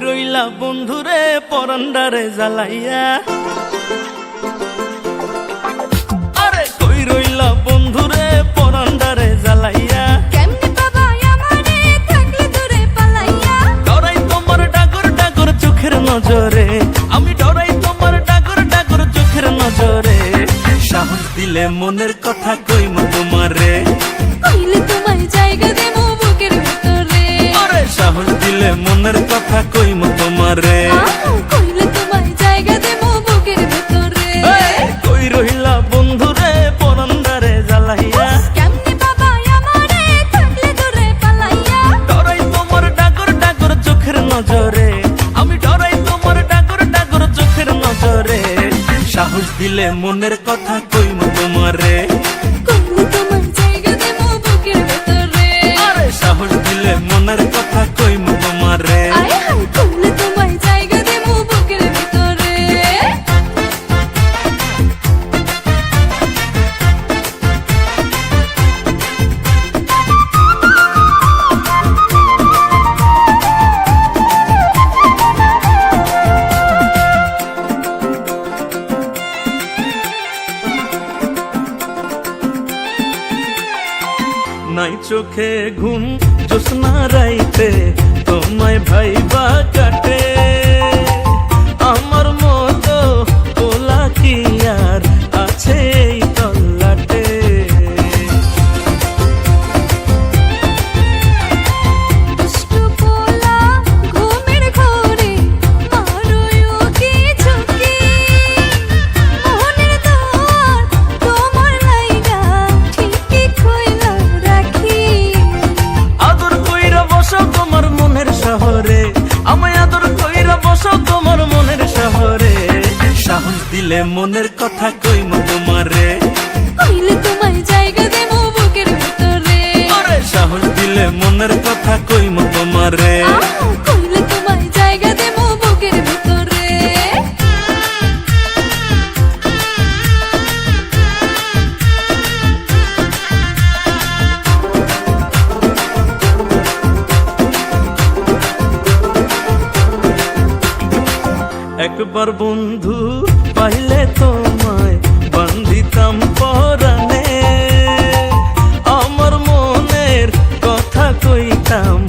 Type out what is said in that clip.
রইলা বন্ধুরে পরান্ডারে জ্বালাইয়া, আরে কই রইলা বন্ধুরে পরান্ডারে জ্বালাইয়া, কেমনে বাবা আমারে থাকলে দূরে পালাইয়া, ডরাই তোমার ডাগর ডাগর চোখের নজরে, আমি ডরাই তোমার ডাগর ডাগর চোখের নজরে। সাহস দিলে মনের কথা কইমু তোমারে, কইলে তোমায় জায়গা দেবো বুকের ভেতরে। আরে সাহস দিলে মনের কথা কইমু তোমারে, কইলে তোমায় জায়গা দেবো বুকের ভেতরে। কই রইলা বন্ধুরে পরান্ডারে জ্বালাইয়া, কেমনে বাবা আমারে থাকলে দূরে পালাইয়া, ডরাই তোমার ডাগর ডাগর চোখের নজরে, আমি ডরাই তোমার ডাগর ডাগর চোখের নজরে। সাহস দিলে মনের কথা কইমু তোমারে, কইলে তোমায় জায়গা দেবো বুকের ভেতরে। আরে সাহস দিলে মনের কথা কইমু তোমারে। আয় হায় কইলে তোমায় জায়গা দেবো বুকের ভেতরে। নাই চোখে ঘুম জোছনা রাইতে তোমায় ভাইবা কাটে, আমার মতো ওলা কি আর আছে এই তল্লাটে। দুষ্টু পোলা ঘুমের ঘোরে মারোয় কি ঝুঁকি, মনের দোয়ার তোমার লাইগা ঠিকই খোলা রাখি। আদর কইরা বসো তোমার মনের শহরে, আমায় আদর কইরা বসো তোমার মনের শহরে। সাহস দিলে মনের কথা কইমু তোমারে, কইলে তোমায় জায়গা দেবো বুকের ভেতরে। আরে সাহস দিলে মনের কথা কইমু তোমারে। কইলে তোমায় জায়গা দেবো বুকের ভেতরে। একবার বন্ধু পাইলে তোমায় বান্ধিতাম পরাণে, আমার মনের কথা কইতাম